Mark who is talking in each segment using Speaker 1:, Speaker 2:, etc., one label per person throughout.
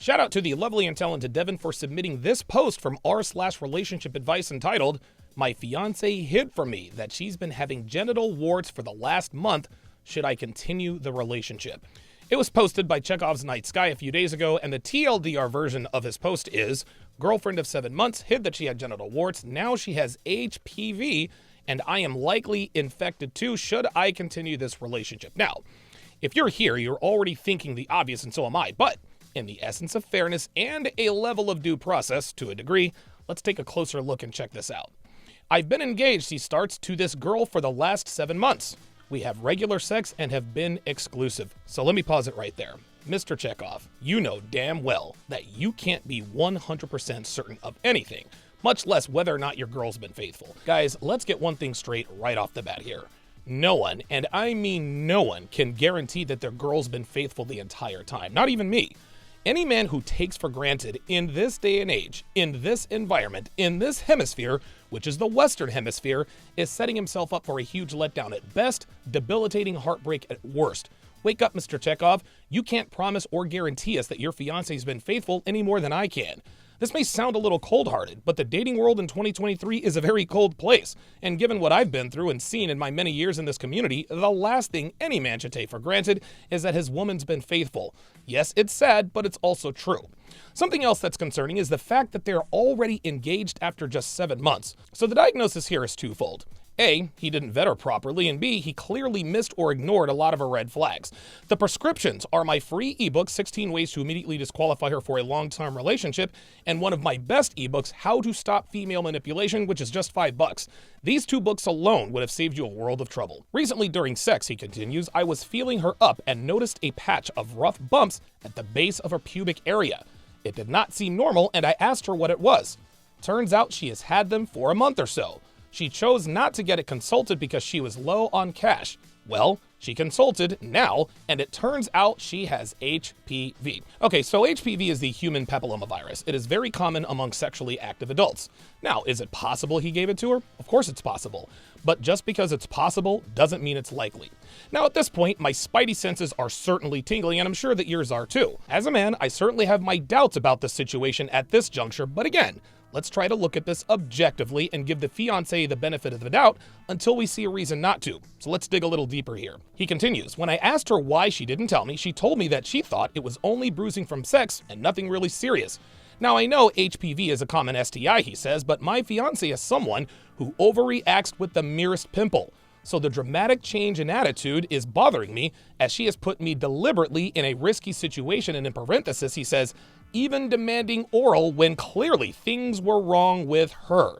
Speaker 1: Shout out to the lovely and talented Devin for submitting this post from r/relationship advice entitled, "My fiance hid from me that she's been having genital warts for the last month. Should I continue the relationship?" It was posted by Chekhov's Night Sky a few days ago, and the TLDR version of his post is, "Girlfriend of 7 months hid that she had genital warts. Now she has HPV, and I am likely infected too. Should I continue this relationship?" Now, if you're here, you're already thinking the obvious, and so am I, but in the essence of fairness and a level of due process, to a degree, let's take a closer look and check this out. "I've been engaged," he starts, "to this girl for the last 7 months. We have regular sex and have been exclusive." So let me pause it right there. Mr. Chekhov, you know damn well that you can't be 100% certain of anything, much less whether or not your girl's been faithful. Guys, let's get one thing straight right off the bat here. No one, and I mean no one, can guarantee that their girl's been faithful the entire time. Not even me. Any man who takes for granted in this day and age, in this environment, in this hemisphere, which is the Western Hemisphere, is setting himself up for a huge letdown at best, debilitating heartbreak at worst. Wake up, Mr. Chekhov. You can't promise or guarantee us that your fiance's been faithful any more than I can. This may sound a little cold-hearted, but the dating world in 2023 is a very cold place. And given what I've been through and seen in my many years in this community, the last thing any man should take for granted is that his woman's been faithful. Yes, it's sad, but it's also true. Something else that's concerning is the fact that they're already engaged after just 7 months. So the diagnosis here is twofold. A, he didn't vet her properly, and B, he clearly missed or ignored a lot of her red flags. The prescriptions are my free ebook, 16 Ways to Immediately Disqualify Her for a Long-Term Relationship, and one of my best ebooks, How to Stop Female Manipulation, which is just $5. These 2 books alone would have saved you a world of trouble. Recently during sex, he continues, I was feeling her up and noticed a patch of rough bumps at the base of her pubic area. It did not seem normal, and I asked her what it was. Turns out she has had them for a month or so. She chose not to get it consulted because she was low on cash. Well, she consulted now, and it turns out she has HPV. Okay, so HPV is the human papillomavirus. It is very common among sexually active adults. Now, is it possible he gave it to her? Of course it's possible. But just because it's possible doesn't mean it's likely. Now, at this point, my spidey senses are certainly tingling, and I'm sure that yours are too. As a man, I certainly have my doubts about this situation at this juncture, but again, let's try to look at this objectively and give the fiancé the benefit of the doubt until we see a reason not to. So let's dig a little deeper here. He continues, when I asked her why she didn't tell me, she told me that she thought it was only bruising from sex and nothing really serious. Now, I know HPV is a common STI, he says, but my fiancé is someone who overreacts with the merest pimple. So the dramatic change in attitude is bothering me, as she has put me deliberately in a risky situation, and in parenthesis he says, even demanding oral when clearly things were wrong with her.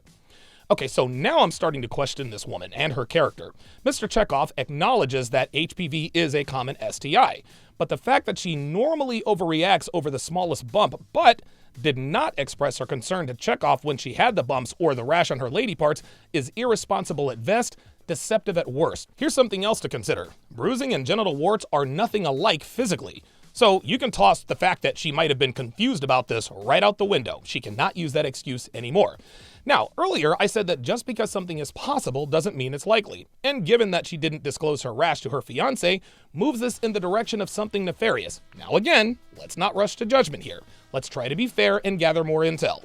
Speaker 1: Okay, so now I'm starting to question this woman and her character. Mr. Chekhov acknowledges that HPV is a common STI, but the fact that she normally overreacts over the smallest bump, but did not express her concern to Chekhov when she had the bumps or the rash on her lady parts is irresponsible at best, deceptive at worst. Here's something else to consider. Bruising and genital warts are nothing alike physically. So you can toss the fact that she might have been confused about this right out the window. She cannot use that excuse anymore. Now, earlier I said that just because something is possible doesn't mean it's likely. And given that she didn't disclose her rash to her fiancé, moves this in the direction of something nefarious. Now again, let's not rush to judgment here. Let's try to be fair and gather more intel.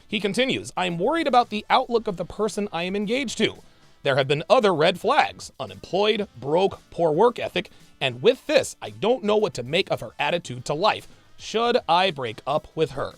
Speaker 1: He continues, I'm worried about the outlook of the person I am engaged to. There have been other red flags: unemployed, broke, poor work ethic, and with this, I don't know what to make of her attitude to life. Should I break up with her?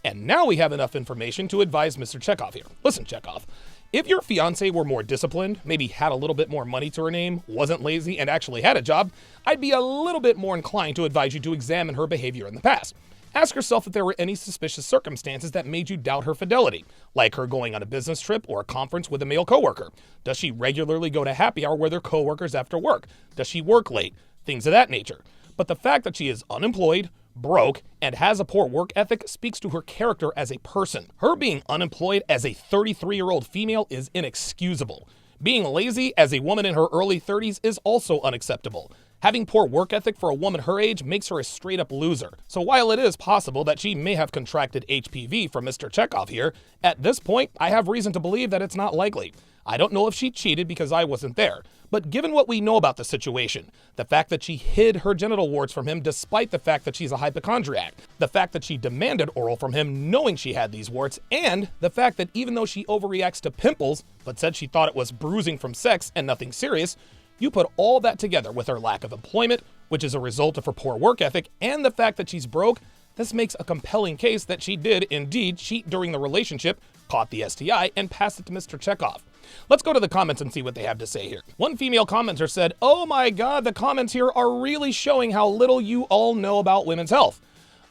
Speaker 1: And now we have enough information to advise Mr. Chekhov here. Listen, Chekhov, if your fiancé were more disciplined, maybe had a little bit more money to her name, wasn't lazy, and actually had a job, I'd be a little bit more inclined to advise you to examine her behavior in the past. Ask yourself if there were any suspicious circumstances that made you doubt her fidelity, like her going on a business trip or a conference with a male coworker. Does she regularly go to happy hour with her coworkers after work? Does she work late? Things of that nature. But the fact that she is unemployed, broke, and has a poor work ethic speaks to her character as a person. Her being unemployed as a 33-year-old female is inexcusable. Being lazy as a woman in her early 30s is also unacceptable. Having poor work ethic for a woman her age makes her a straight-up loser. So while it is possible that she may have contracted HPV from Mr. Chekhov here, at this point, I have reason to believe that it's not likely. I don't know if she cheated because I wasn't there, But given what we know about the situation, the fact that she hid her genital warts from him despite the fact that she's a hypochondriac, the fact that she demanded oral from him knowing she had these warts, and the fact that even though she overreacts to pimples, but said she thought it was bruising from sex and nothing serious, you put all that together with her lack of employment, which is a result of her poor work ethic, and the fact that she's broke, this makes a compelling case that she did indeed cheat during the relationship, caught the STI, and passed it to Mr. Chekhov. Let's go to the comments and see what they have to say here. One female commenter said, "Oh my god, the comments here are really showing how little you all know about women's health.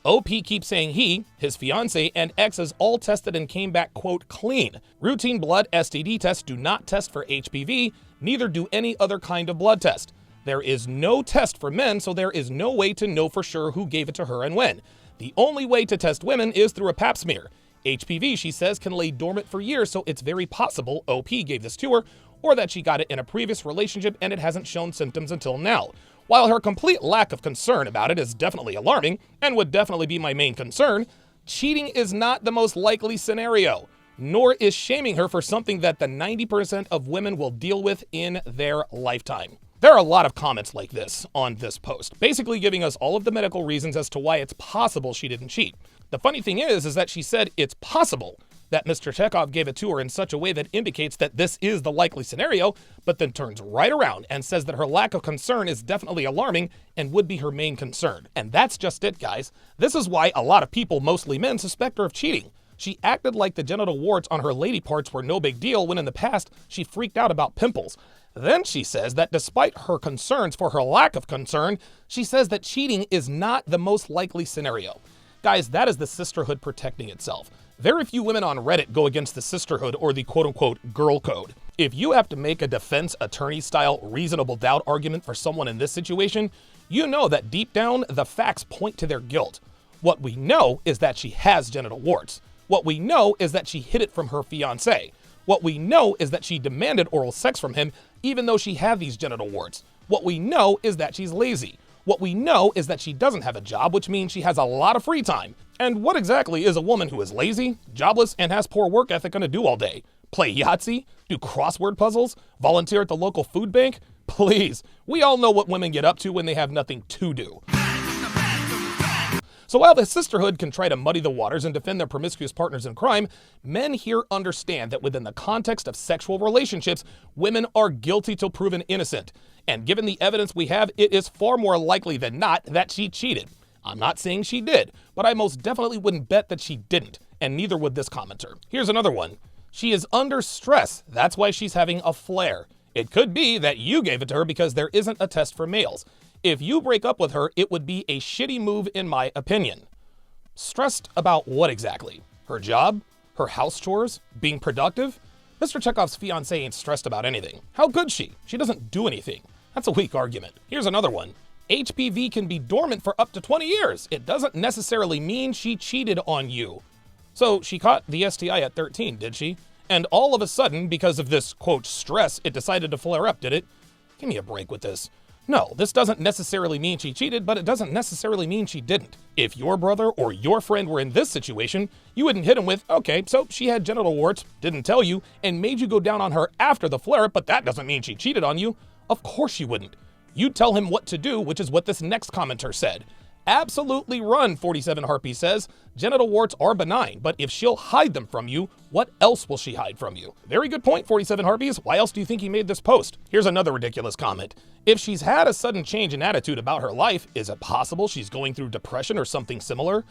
Speaker 1: OP keeps saying he, his fiancé, and exes all tested and came back, quote, clean. Routine blood STD tests do not test for HPV, neither do any other kind of blood test. There is no test for men, so there is no way to know for sure who gave it to her and when. The only way to test women is through a pap smear. HPV, she says, can lay dormant for years, so it's very possible OP gave this to her, or that she got it in a previous relationship and it hasn't shown symptoms until now. While her complete lack of concern about it is definitely alarming, and would definitely be my main concern, cheating is not the most likely scenario, nor is shaming her for something that the 90% of women will deal with in their lifetime." There are a lot of comments like this on this post, basically giving us all of the medical reasons as to why it's possible she didn't cheat. The funny thing is that she said it's possible that Mr. Chekhov gave it to her in such a way that indicates that this is the likely scenario, but then turns right around and says that her lack of concern is definitely alarming and would be her main concern. And that's just it, guys. This is why a lot of people, mostly men, suspect her of cheating. She acted like the genital warts on her lady parts were no big deal when in the past she freaked out about pimples. Then she says that despite her concerns for her lack of concern, she says that cheating is not the most likely scenario. Guys, that is the sisterhood protecting itself. Very few women on Reddit go against the sisterhood or the quote-unquote girl code. If you have to make a defense attorney-style reasonable doubt argument for someone in this situation, you know that deep down, the facts point to their guilt. What we know is that she has genital warts. What we know is that she hid it from her fiancé. What we know is that she demanded oral sex from him even though she had these genital warts. What we know is that she's lazy. What we know is that she doesn't have a job, which means she has a lot of free time. And what exactly is a woman who is lazy, jobless, and has poor work ethic gonna do all day? Play Yahtzee? Do crossword puzzles? Volunteer at the local food bank? Please, we all know what women get up to when they have nothing to do. So while the sisterhood can try to muddy the waters and defend their promiscuous partners in crime, men here understand that within the context of sexual relationships, women are guilty till proven innocent. And given the evidence we have, it is far more likely than not that she cheated. I'm not saying she did, but I most definitely wouldn't bet that she didn't, and neither would this commenter. Here's another one. She is under stress. That's why she's having a flare. It could be that you gave it to her because there isn't a test for males. If you break up with her, it would be a shitty move in my opinion. Stressed about what exactly? Her job? Her house chores? Being productive? Mr. Chekhov's fiancé ain't stressed about anything. How could she? She doesn't do anything. That's a weak argument. Here's another one. HPV can be dormant for up to 20 years. It doesn't necessarily mean she cheated on you. So she caught the STI at 13, did she? And all of a sudden, because of this, quote, stress, it decided to flare up, did it? Give me a break with this. No, this doesn't necessarily mean she cheated, but it doesn't necessarily mean she didn't. If your brother or your friend were in this situation, you wouldn't hit him with, okay, so she had genital warts, didn't tell you, and made you go down on her after the flare-up, but that doesn't mean she cheated on you. Of course you wouldn't. You'd tell him what to do, which is what this next commenter said. Absolutely run, 47 Harpy says. Genital warts are benign, but if she'll hide them from you, what else will she hide from you? Very good point, 47 Harpies. Why else do you think he made this post? Here's another ridiculous comment. If she's had a sudden change in attitude about her life, is it possible she's going through depression or something similar?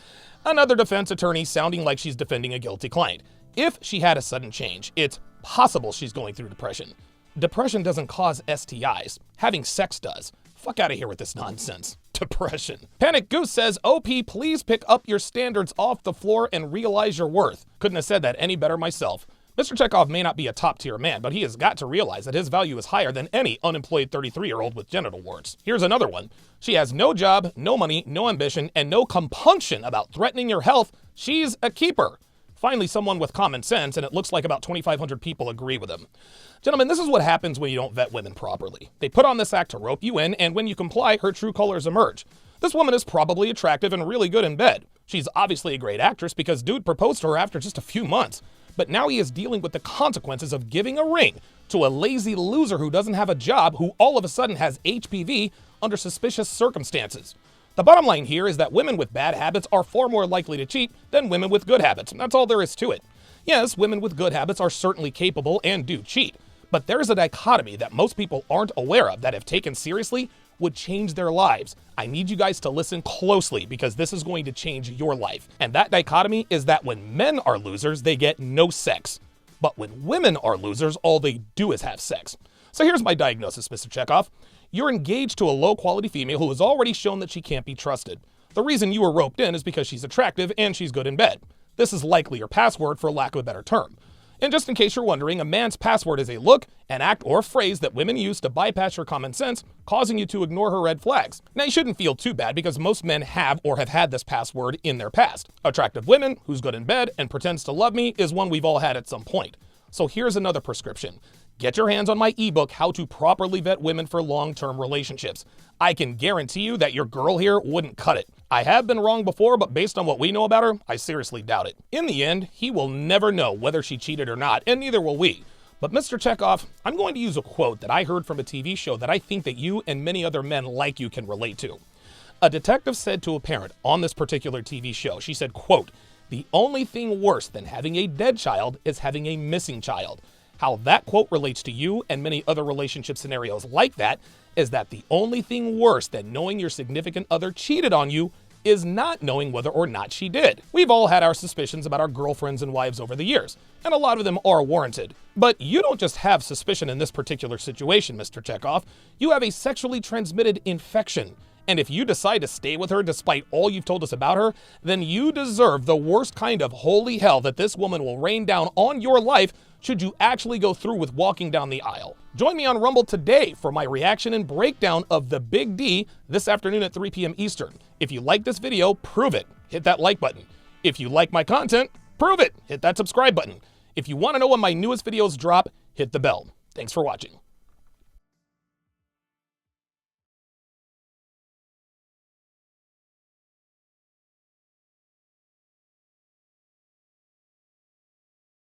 Speaker 1: Another defense attorney sounding like she's defending a guilty client. If she had a sudden change, it's possible she's going through depression. Depression doesn't cause STIs. Having sex does. Fuck out of here with this nonsense. Depression. Panic Goose says, OP, please pick up your standards off the floor and realize your worth. Couldn't have said that any better myself. Mr. Chekhov may not be a top-tier man, but he has got to realize that his value is higher than any unemployed 33-year-old with genital warts. Here's another one. She has no job, no money, no ambition, and no compunction about threatening your health. She's a keeper. Finally, someone with common sense, and it looks like about 2,500 people agree with him. Gentlemen, this is what happens when you don't vet women properly. They put on this act to rope you in, and when you comply, her true colors emerge. This woman is probably attractive and really good in bed. She's obviously a great actress because dude proposed to her after just a few months. but now he is dealing with the consequences of giving a ring to a lazy loser who doesn't have a job who all of a sudden has HPV under suspicious circumstances. The bottom line here is that women with bad habits are far more likely to cheat than women with good habits, and that's all there is to it. Yes, women with good habits are certainly capable and do cheat, but there's a dichotomy that most people aren't aware of that, if taken seriously, would change their lives. I need you guys to listen closely because this is going to change your life. And that dichotomy is that when men are losers, they get no sex. But when women are losers, all they do is have sex. So here's my diagnosis, Mr. Chekhov. You're engaged to a low-quality female who has already shown that she can't be trusted. The reason you were roped in is because she's attractive and she's good in bed. This is likely your password, for lack of a better term. And just in case you're wondering, a man's password is a look, an act, or a phrase that women use to bypass your common sense, causing you to ignore her red flags. Now, you shouldn't feel too bad because most men have or have had this password in their past. Attractive women, who's good in bed, and pretends to love me is one we've all had at some point. So here's another prescription. Get your hands on my ebook, How to Properly Vet Women for Long-Term Relationships. I can guarantee you that your girl here wouldn't cut it. I have been wrong before, but based on what we know about her, I seriously doubt it. In the end, he will never know whether she cheated or not, and neither will we. But Mr. Chekhov, I'm going to use a quote that I heard from a TV show that I think that you and many other men like you can relate to. A detective said to a parent on this particular TV show, she said, quote, "The only thing worse than having a dead child is having a missing child." How that quote relates to you and many other relationship scenarios like that is that the only thing worse than knowing your significant other cheated on you is not knowing whether or not she did. We've all had our suspicions about our girlfriends and wives over the years, and a lot of them are warranted. But you don't just have suspicion in this particular situation, Mr. Chekhov. You have a sexually transmitted infection. And if you decide to stay with her despite all you've told us about her, then you deserve the worst kind of holy hell that this woman will rain down on your life should you actually go through with walking down the aisle. Join me on Rumble today for my reaction and breakdown of the Big D this afternoon at 3 p.m. Eastern. If you like this video, prove it. Hit that like button. If you like my content, prove it. Hit that subscribe button. If you want to know when my newest videos drop, hit the bell. Thanks for watching.